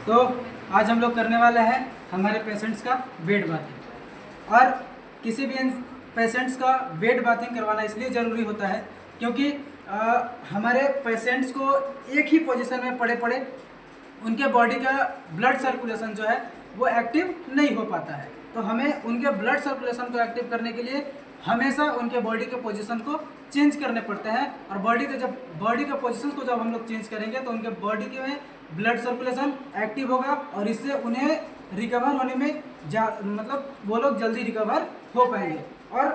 तो आज हम लोग करने वाले हैं हमारे पेशेंट्स का बेड बाथिंग। और किसी भी पेशेंट्स का बेड बाथिंग करवाना इसलिए ज़रूरी होता है क्योंकि हमारे पेशेंट्स को एक ही पोजीशन में पड़े पड़े उनके बॉडी का ब्लड सर्कुलेशन जो है वो एक्टिव नहीं हो पाता है। तो हमें उनके ब्लड सर्कुलेशन को एक्टिव करने के लिए हमेशा उनके बॉडी के पोजीशन को चेंज करने पड़ते हैं। और बॉडी के पोजीशन को जब हम लोग चेंज करेंगे तो उनके बॉडी के में ब्लड सर्कुलेशन एक्टिव होगा और इससे उन्हें रिकवर होने में मतलब वो लोग जल्दी रिकवर हो पाएंगे। और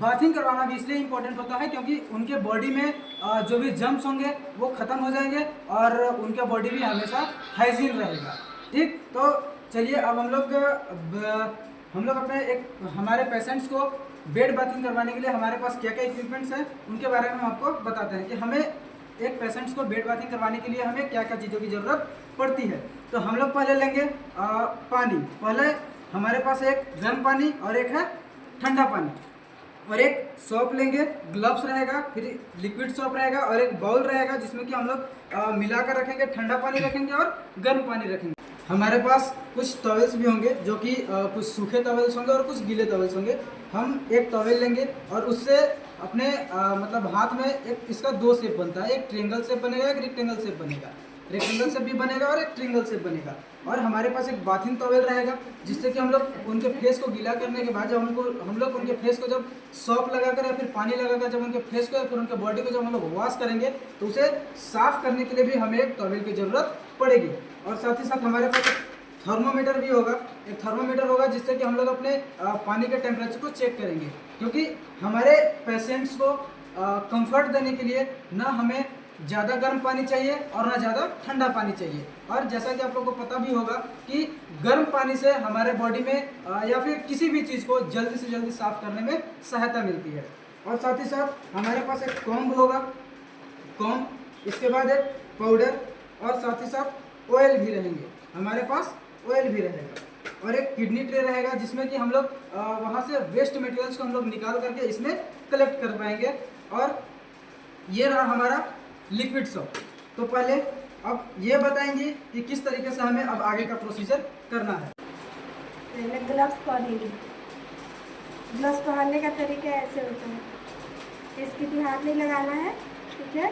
बाथिंग करवाना भी इसलिए इम्पोर्टेंट होता है क्योंकि उनके बॉडी में जो भी जम्स होंगे वो ख़त्म हो जाएंगे और उनका बॉडी भी हमेशा हाइजीन रहेगा। ठीक, तो चलिए अब हम लोग अपने हमारे पेशेंट्स को बेड बाथिंग करवाने के लिए हमारे पास क्या क्या इक्विपमेंट्स हैं उनके बारे में हम आपको बताते हैं कि हमें एक पेशेंट्स को बेड बाथिंग करवाने के लिए हमें क्या क्या चीज़ों की ज़रूरत पड़ती है। तो हम लोग पहले लेंगे पानी। पहले हमारे पास एक गर्म पानी और एक है ठंडा पानी, और एक सोप लेंगे, ग्लव्स रहेगा, फिर लिक्विड सोप रहेगा और एक बाउल रहेगा जिसमें कि हम लोग मिलाकर रखेंगे। ठंडा पानी रखेंगे और गर्म पानी रखेंगे। हमारे पास कुछ टॉवेल्स भी होंगे जो कि कुछ सूखे टॉवेल्स होंगे और कुछ गीले टॉवेल्स होंगे। हम एक टॉवेल लेंगे और उससे अपने मतलब हाथ में एक इसका दो शेप बनता है, एक ट्रायंगल शेप बनेगा, एक रेक्टेंगल शेप बनेगा। रेक्टेंगल शेप भी बनेगा और एक ट्रायंगल शेप बनेगा। और हमारे पास एक बाथिंग टॉवेल रहेगा जिससे कि हम लोग उनके फेस को गीला करने के बाद जब हम लोग उनके फेस को जब सॉप लगाकर या फिर पानी लगाकर जब उनके फेस को या फिर उनके बॉडी को जब हम लोग वॉश करेंगे तो उसे साफ करने के लिए भी हमें एक टॉवेल की ज़रूरत पड़ेगी। और साथ ही साथ हमारे पास थर्मोमीटर भी होगा। एक थर्मोमीटर होगा जिससे कि हम लोग अपने पानी के टेम्परेचर को चेक करेंगे क्योंकि हमारे पेशेंट्स को कंफर्ट देने के लिए ना हमें ज़्यादा गर्म पानी चाहिए और ना ज़्यादा ठंडा पानी चाहिए। और जैसा कि आप लोगों को पता भी होगा कि गर्म पानी से हमारे बॉडी में या फिर किसी भी चीज़ को जल्दी से जल्दी साफ करने में सहायता मिलती है। और साथ ही साथ हमारे पास एक कॉम्ब होगा, कॉम्ब, इसके बाद एक पाउडर और साथ ही साथ ऑयल भी रहेंगे। हमारे पास ऑयल भी रहेगा और एक किडनी ट्रे रहेगा जिसमें कि हम लोग वहाँ से वेस्ट मटेरियल्स को हम लोग निकाल करके इसमें कलेक्ट कर पाएंगे। और ये रहा हमारा लिक्विड सोप। तो पहले अब ये बताएंगे कि किस तरीके से हमें अब आगे का प्रोसीजर करना है। पहले ग्लव्स पहनेंगे। ग्लव्स पहनने का तरीका ऐसे होता है, इसकी भी हाथ नहीं लगाना है, ठीक है,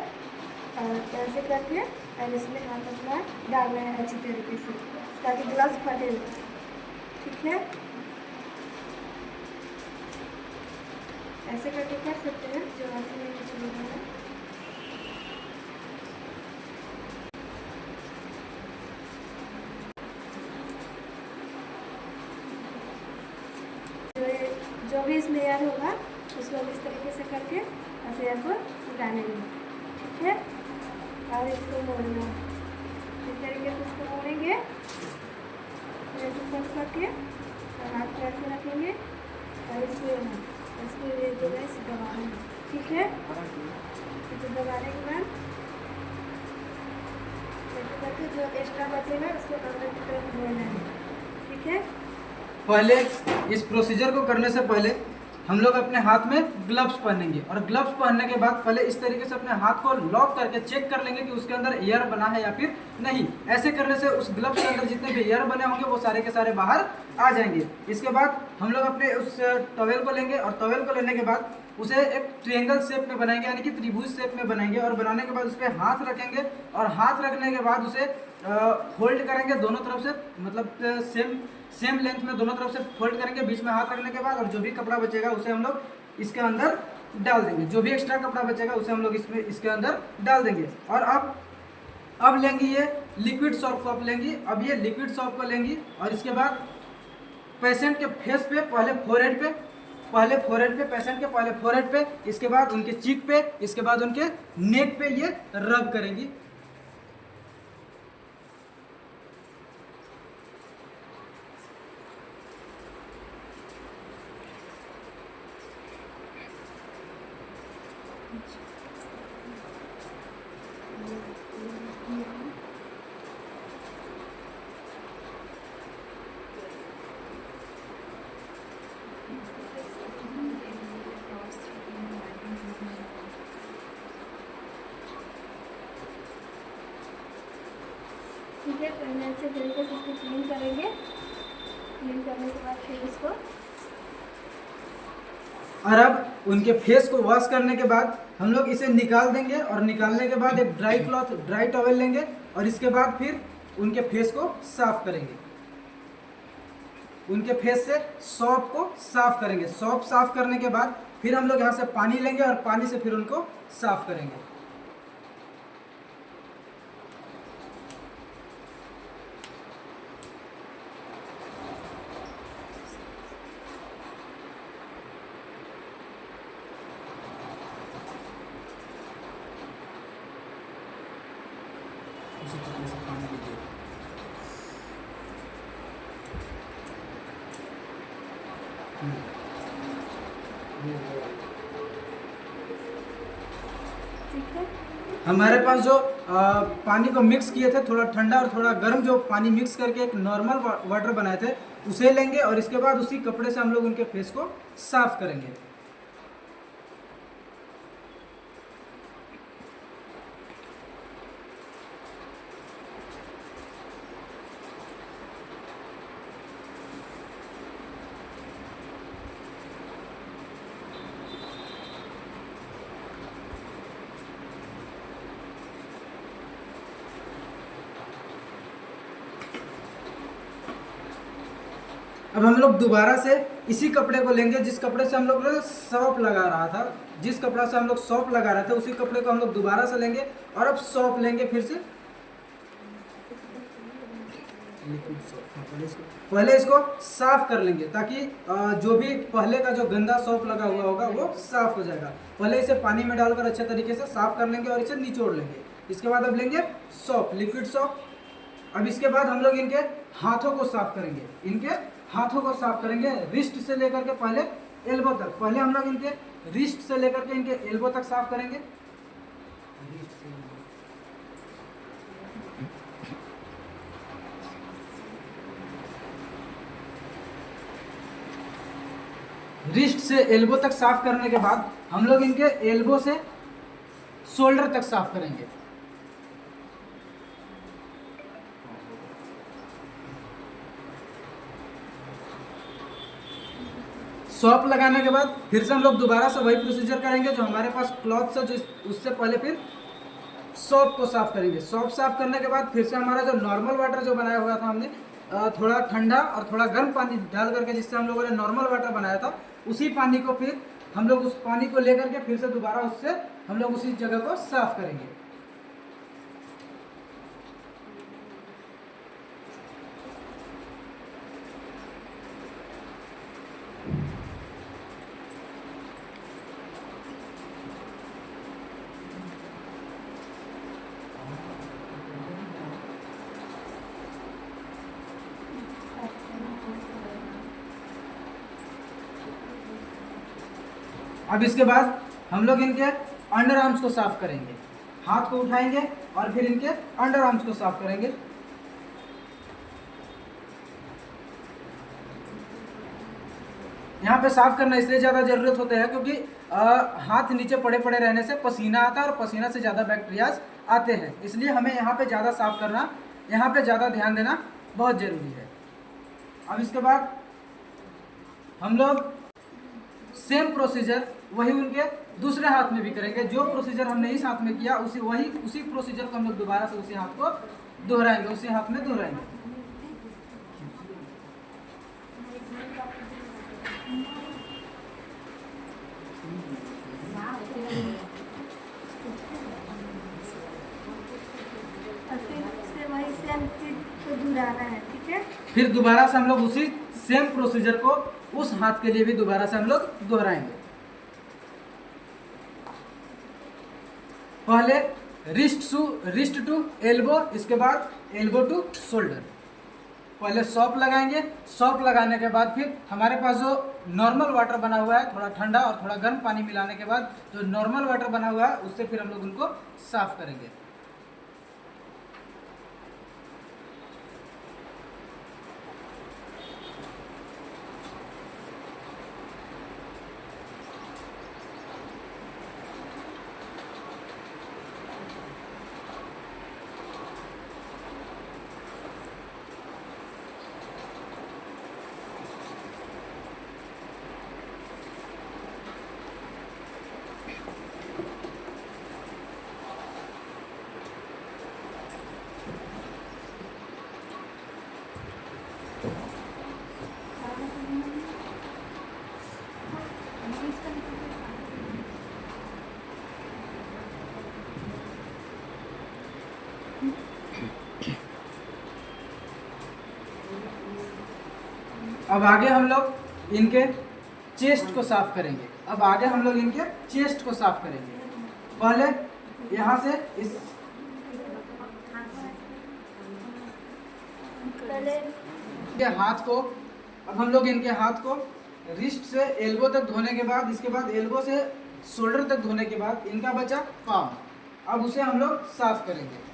और ऐसे करके और इसमें हाथ अपना डालना है अच्छी तरीके से ताकि ग्लव्स फटे, ठीक है। ऐसे करके कर सकते हैं, जो हाथ में कुछ लगाना है। जो भी इसमें एयर होगा उसको इस तरीके से करके ऐसे एयर को डालेंगे, ठीक है। और इसको मोड़ना, इस तरीके से इसको मोड़ेंगे ऐसे कट करके और हाथ को ऐसे रखेंगे और इसको ये जो है इसे दबाना है, ठीक है। इसे दबाने के बाद ऐसे करके जो एक्स्ट्रा बचेगा उसको अंदर की तरफ मोड़ना है, ठीक है। पहले इस प्रोसीजर को करने से पहले हम लोग अपने हाथ में ग्लव्स पहनेंगे और ग्लव्स पहनने के बाद पहले इस तरीके से अपने हाथ को लॉक करके चेक कर लेंगे कि उसके अंदर एयर बना है या फिर नहीं। ऐसे करने से उस ग्लव्स के अंदर जितने भी एयर बने होंगे वो सारे के सारे बाहर आ जाएंगे। इसके बाद हम लोग अपने उस टॉवेल को लेंगे और टॉवेल को लेने के बाद उसे एक ट्रायंगल शेप में बनाएंगे, यानी कि त्रिभुज शेप में बनाएंगे। और बनाने के बाद उस पर हाथ रखेंगे और हाथ रखने के बाद उसे होल्ड करेंगे दोनों तरफ से, मतलब सेम लेंथ में दोनों तरफ से फोल्ड करेंगे। बीच में हाथ रखने के बाद और जो भी कपड़ा बचेगा उसे हम लोग इसके अंदर डाल देंगे। जो भी एक्स्ट्रा कपड़ा बचेगा उसे हम लोग इसके अंदर डाल देंगे। और अब लेंगी ये लिक्विड सोप को लेंगी। अब ये लिक्विड सोप को लेंगी और इसके बाद पेशेंट के फेस पे पहले फोरहेड पे पेशेंट के पहले फोरहेड पे, इसके बाद उनके चीक पे, इसके बाद उनके नेक पे ये रब करेंगी। अच्छे तरीके से इसको क्लीन करेंगे। क्लीन करने के बाद फिर इसको और अब उनके फेस को वॉश करने के बाद हम लोग इसे निकाल देंगे और निकालने के बाद एक ड्राई टॉवेल लेंगे और इसके बाद फिर उनके फेस को साफ करेंगे। उनके फेस से सौंफ को साफ करेंगे। सौंफ साफ करने के बाद फिर हम लोग यहाँ से पानी लेंगे और पानी से फिर उनको साफ करेंगे। ठीक है। हमारे पास जो पानी को मिक्स किए थे, थोड़ा ठंडा और थोड़ा गर्म जो पानी मिक्स करके एक नॉर्मल वाटर बनाए थे, उसे लेंगे और इसके बाद उसी कपड़े से हम लोग उनके फेस को साफ करेंगे। अब हम लोग दोबारा से इसी कपड़े को लेंगे जिस कपड़े से हम लोग सौंफ लगा रहा था, जिस कपड़ा से हम लोग सौंफ लगा रहे थे उसी कपड़े को हम लोग दोबारा से लेंगे और अब सौंफ लेंगे फिर से। पहले इसको साफ कर लेंगे ताकि जो भी पहले का जो गंदा सौंफ लगा हुआ होगा वो साफ हो जाएगा। पहले इसे पानी में डालकर अच्छे तरीके से साफ कर लेंगे और इसे निचोड़ लेंगे। इसके बाद अब लेंगे सौंफ, लिक्विड सौंफ। अब इसके बाद हम लोग इनके हाथों को साफ करेंगे। इनके हाथों को साफ करेंगे रिस्ट से लेकर के पहले एल्बो तक। पहले हम लोग इनके रिस्ट से लेकर के इनके एल्बो तक साफ करेंगे। रिस्ट से एल्बो तक साफ करने के बाद हम लोग इनके एल्बो से शोल्डर तक साफ करेंगे। सौंफ लगाने के बाद फिर से हम लोग दोबारा से वही प्रोसीजर करेंगे जो हमारे पास क्लॉथ से, जो उससे पहले फिर सौंफ को साफ करेंगे। सौंफ साफ करने के बाद फिर से हमारा जो नॉर्मल वाटर जो बनाया हुआ था हमने, थोड़ा ठंडा और थोड़ा गर्म पानी डाल करके जिससे हम लोगों ने नॉर्मल वाटर बनाया था, उसी पानी को फिर हम लोग उस पानी को लेकर के फिर से दोबारा उससे हम लोग उसी जगह को साफ करेंगे। अब इसके बाद हम लोग इनके अंडर आर्म्स को साफ करेंगे। हाथ को उठाएंगे और फिर इनके अंडर आर्म्स को साफ करेंगे। यहाँ पे साफ करना इसलिए ज़्यादा ज़रूरत होता है क्योंकि हाथ नीचे पड़े पड़े रहने से पसीना आता है और पसीना से ज़्यादा बैक्टीरियाज आते हैं, इसलिए हमें यहाँ पे ज़्यादा साफ करना, यहाँ पे ज़्यादा ध्यान देना बहुत ज़रूरी है। अब इसके बाद हम लोग सेम प्रोसीजर वही उनके दूसरे हाथ में भी करेंगे। जो प्रोसीजर हमने इस हाथ में किया उसी प्रोसीजर को हम लोग दोबारा से उसी हाथ को दोहराएंगे, उसी हाथ में दोहराएंगे। वही सेम चीज को दोहराना है, ठीक है। फिर दोबारा से हम लोग उसी सेम प्रोसीजर को उस हाथ के लिए भी दोबारा से हम लोग दोहराएंगे। पहले रिस्ट टू एल्बो, इसके बाद एल्बो टू शोल्डर। पहले सौंफ लगाएंगे। सौंफ लगाने के बाद फिर हमारे पास जो नॉर्मल वाटर बना हुआ है, थोड़ा ठंडा और थोड़ा गर्म पानी मिलाने के बाद जो नॉर्मल वाटर बना हुआ है उससे फिर हम लोग उनको साफ करेंगे। अब आगे हम लोग इनके चेस्ट को साफ करेंगे। अब आगे हम लोग इनके चेस्ट को साफ करेंगे। पहले यहाँ से इस के हाथ को, अब हम लोग इनके हाथ को रिस्ट से एल्बो तक धोने के बाद, इसके बाद एल्बो से शोल्डर तक धोने के बाद इनका बचा पाम, अब उसे हम लोग साफ करेंगे।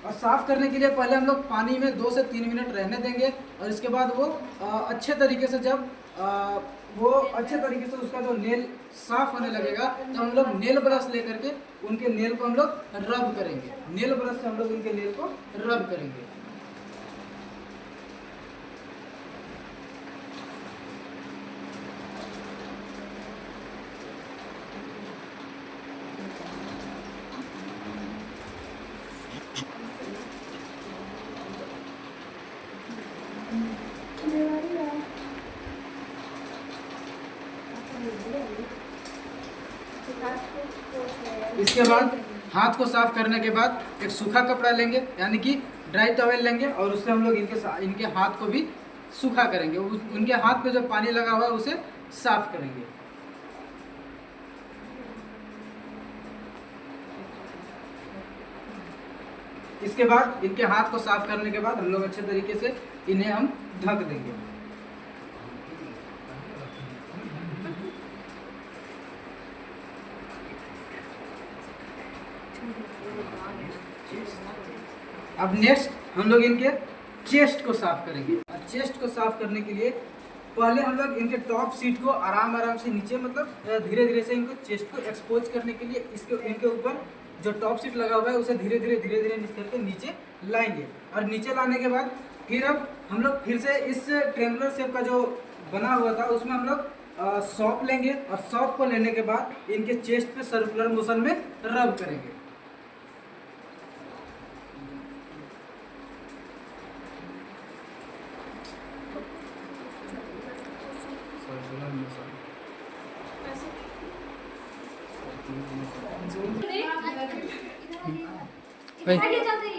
और साफ करने के लिए पहले हम लोग पानी में 2 से 3 मिनट रहने देंगे और इसके बाद वो अच्छे तरीके से जब वो अच्छे तरीके से उसका जो नेल साफ होने लगेगा तो हम लोग नेल ब्रश लेकर के उनके नेल को हम लोग रब करेंगे। नेल ब्रश से हम लोग उनके नेल को रब करेंगे। इसके बाद हाथ को साफ करने के बाद एक सूखा कपड़ा लेंगे, यानी कि ड्राई टॉवेल लेंगे और उससे हम लोग इनके हाथ को भी सूखा करेंगे। उनके हाथ पे जो पानी लगा हुआ है उसे साफ करेंगे। इसके बाद इनके हाथ को साफ करने के बाद हम लोग अच्छे तरीके से इन्हें हम ढक देंगे। अब नेक्स्ट हम लोग इनके चेस्ट को साफ करेंगे। चेस्ट को साफ करने के लिए पहले हम लोग इनके टॉप सीट को आराम से नीचे, मतलब धीरे धीरे से इनको चेस्ट को एक्सपोज करने के लिए इनके ऊपर जो टॉप सीट लगा हुआ है उसे धीरे धीरे करके नीचे लाएंगे। और नीचे लाने के बाद फिर अब हम लोग फिर से इस ट्रेंगुलर शेप का जो बना हुआ था उसमें हम लोग सॉप लेंगे और सॉप को लेने के बाद इनके चेस्ट पे सर्कुलर मोशन में रब करेंगे।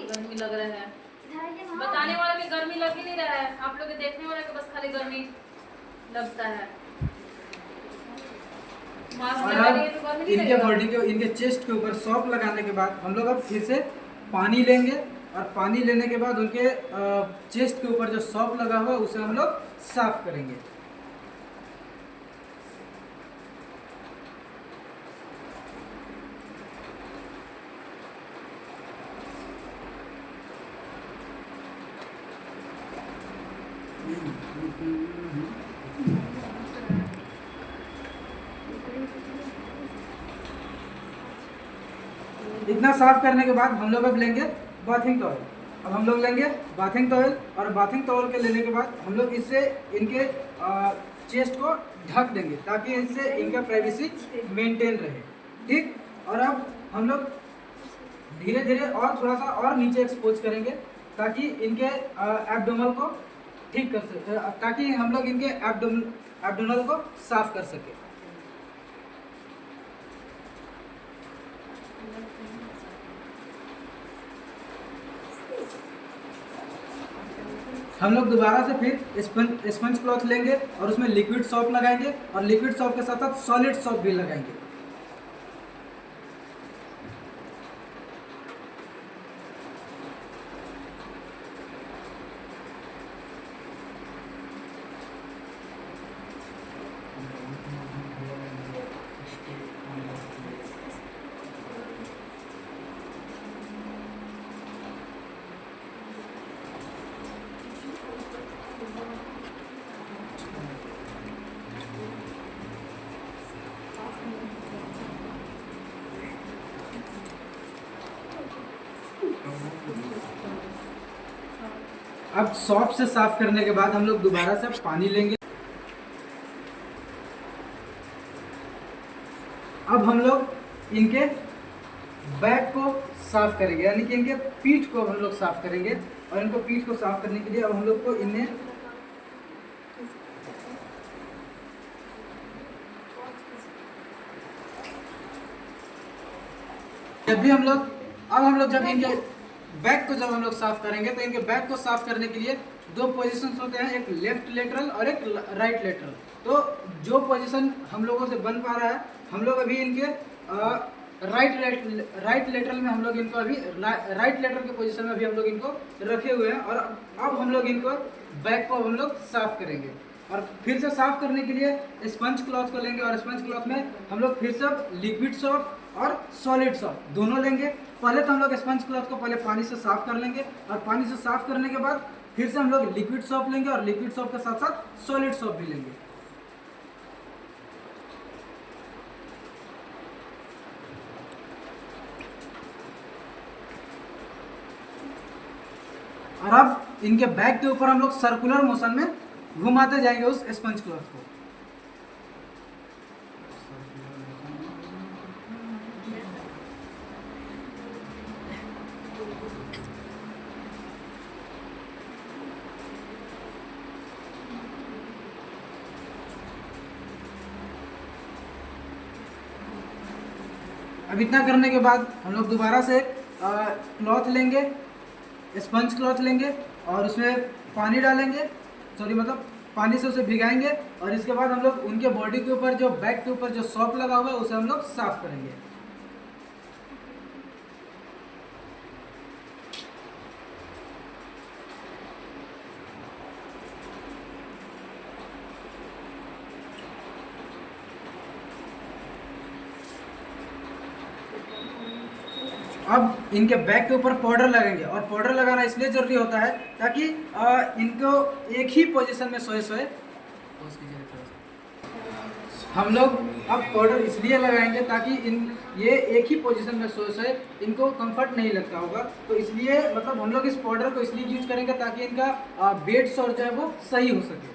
गर्मी लग रहा है, बताने वाले में गर्मी लग ही नहीं रहा है, आप लोग देखने वाले को बस खाली गर्मी लगता है। और इनके बॉडी के, इनके चेस्ट के ऊपर सॉप लगाने के बाद हम लोग अब फिर से पानी लेंगे और पानी लेने के बाद उनके चेस्ट के ऊपर जो सॉप लगा हुआ है उसे हम लोग साफ करेंगे। इतना साफ करने के बाद हम लोग अब लेंगे बाथिंग टॉवल। अब हम लोग लेंगे बाथिंग टॉवल और बाथिंग टॉवल के लेने के बाद हम लोग इससे इनके चेस्ट को ढक देंगे ताकि इससे इनका प्राइवेसी मेंटेन रहे। ठीक, और अब हम लोग धीरे धीरे और थोड़ा सा और नीचे एक्सपोज करेंगे ताकि इनके एब्डोमल को ठीक कर सके, ताकि हम लोग इनके एब्डोमल को साफ कर सके। हम लोग दोबारा से फिर स्पंज क्लॉथ लेंगे और उसमें लिक्विड सॉप लगाएंगे और लिक्विड सॉप के साथ साथ सॉलिड सॉप भी लगाएंगे। अब सॉप से साफ करने के बाद हम लोग दोबारा से पानी लेंगे। अब हम लोग इनके बैक को साफ करेंगे, यानी कि इनके पीठ को हम लोग साफ करेंगे। और इनको पीठ को साफ करने के लिए अब हम लोग को इन्हें जब भी हम लोग जब इनके बैक को जब हम लोग साफ करेंगे तो इनके बैक को साफ करने के लिए दो पोजीशंस होते हैं, एक लेफ्ट लेटरल और एक राइट लेटरल। तो जो पोजीशन हम लोगों से बन पा रहा है, हम लोग अभी इनके राइट लेटरल में हम लोग इनको अभी राइट लेटरल के पोजीशन में अभी हम लोग इनको रखे हुए हैं। और अब हम लोग इनको बैक को हम लोग साफ करेंगे। और फिर से साफ करने के लिए स्पंज क्लॉथ को लेंगे और स्पंज क्लॉथ में हम लोग फिर से लिक्विड सोप और सॉलिड सोप दोनों लेंगे। पहले तो हम लोग स्पंज क्लॉथ को पहले पानी से साफ कर लेंगे और पानी से साफ करने के बाद फिर से हम लोग लिक्विड सोप लेंगे और लिक्विड सोप के साथ साथ सॉलिड सोप भी लेंगे। और अब इनके बैक के ऊपर हम लोग सर्कुलर मोशन में घुमाते जाएंगे उस स्पंज क्लॉथ को। अब इतना करने के बाद हम लोग दोबारा से क्लॉथ लेंगे, स्पंज क्लॉथ लेंगे और उसमें पानी डालेंगे, पानी से उसे भिगाएंगे। और इसके बाद हम लोग उनके बॉडी के ऊपर जो बैक के ऊपर जो सोप लगा हुआ है उसे हम लोग साफ करेंगे। अब इनके बैक के ऊपर पाउडर लगाएंगे और पाउडर लगाना इसलिए ज़रूरी होता है ताकि इनको एक ही पोजीशन में सोए हम लोग अब पाउडर इसलिए लगाएंगे ताकि ये एक ही पोजीशन में सोए इनको कंफर्ट नहीं लगता होगा। तो इसलिए हम लोग इस पाउडर को इसलिए यूज करेंगे ताकि इनका बेड सोर जो है वो सही हो सके।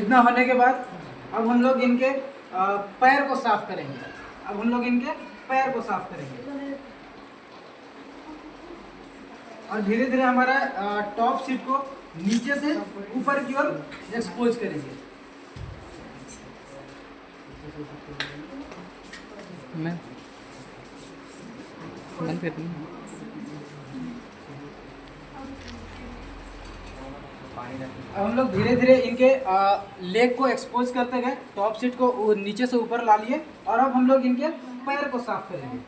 इतना होने के बाद अब हम लोग इनके पैर को साफ करेंगे। और धीरे धीरे हमारा टॉप सीट को नीचे से ऊपर की ओर एक्सपोज करेंगे। मैं बंद कर दूँ। अब हम लोग धीरे धीरे इनके लेग को एक्सपोज करते गए, टॉप सीट को नीचे से ऊपर ला लिए। और अब हम लोग इनके पैर को साफ करेंगे।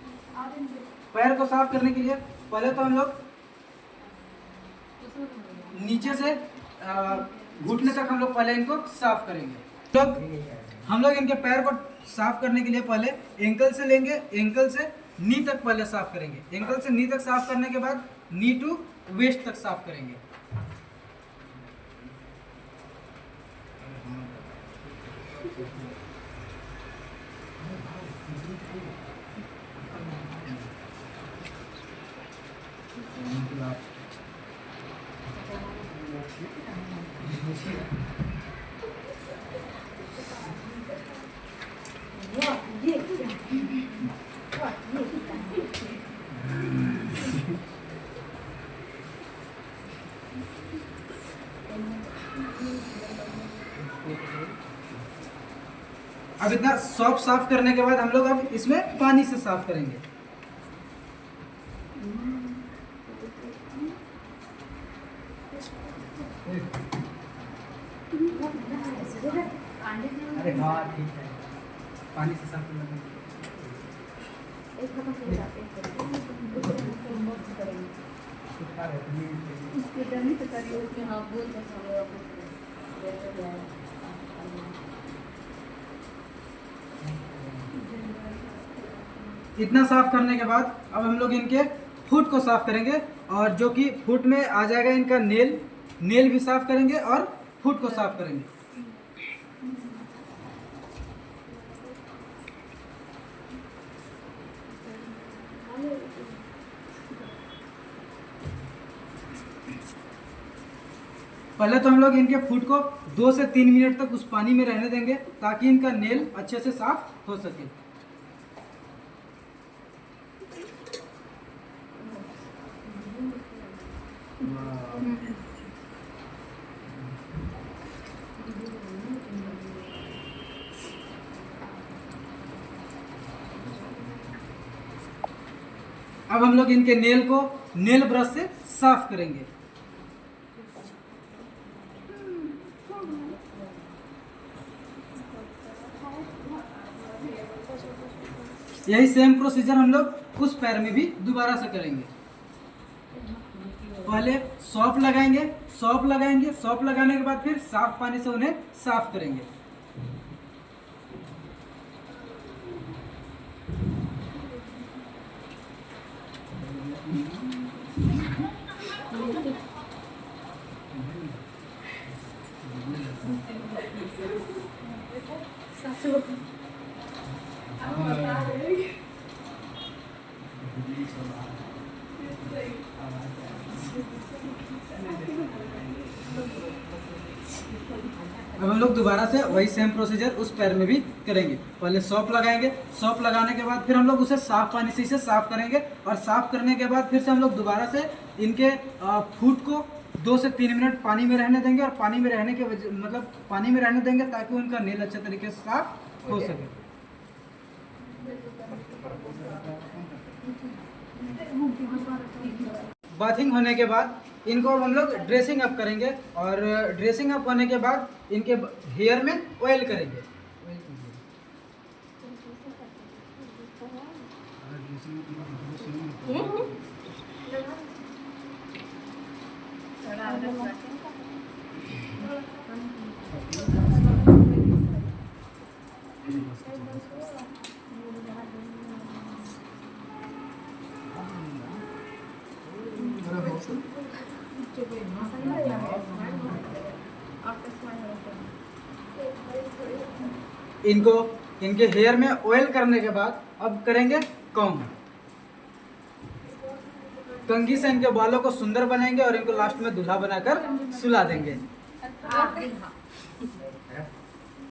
पैर को साफ करने के लिए पहले तो हम लोग नीचे से घुटने तक हम लोग पहले इनको साफ करेंगे। हम लोग इनके पैर को साफ करने के लिए पहले एंकल से लेंगे, एंकल से नी तक पहले साफ करेंगे। एंकल से नी तक साफ करने के बाद नी टू वेस्ट तक साफ करेंगे। अब इतना सॉफ्ट साफ करने के बाद हम लोग अब इसमें पानी से साफ करेंगे। अरे हाँ ठीक है, पानी से साफ करना इतना साफ करने के बाद अब हम लोग इनके फुट को साफ करेंगे। और जो कि फुट में आ जाएगा इनका नेल भी साफ करेंगे और फुट को साफ करेंगे। पहले तो हम लोग इनके फुट को 2 से 3 मिनट तक उस पानी में रहने देंगे ताकि इनका नेल अच्छे से साफ हो सके। अब हम लोग इनके नेल को नेल ब्रश से साफ करेंगे। यही सेम प्रोसीजर हम लोग उस पैर में भी दोबारा से करेंगे। पहले सौंफ लगाएंगे, सौंफ लगाने के बाद फिर साफ पानी से उन्हें साफ करेंगे। अब हम लोग दोबारा से वही सेम प्रोसीजर उस पैर में भी करेंगे। पहले सौंफ लगाएंगे, सौंफ लगाने के बाद फिर हम लोग उसे साफ पानी से इसे साफ करेंगे और साफ करने के बाद फिर से हम लोग दोबारा से इनके फुट को 2 से 3 मिनट पानी में रहने देंगे और पानी में रहने के पानी में रहने देंगे ताकि उनका नेल अच्छे तरीके से साफ हो सके। बाथिंग होने के बाद इनको अब हम लोग ड्रेसिंग अप करेंगे और ड्रेसिंग अप होने के बाद इनके हेयर में ऑयल करेंगे। इनको इनके हेयर में ऑयल करने के बाद अब करेंगे कॉम्ब। कंघी से इनके बालों को सुंदर बनाएंगे और इनको लास्ट में दूल्हा बनाकर सुला देंगे।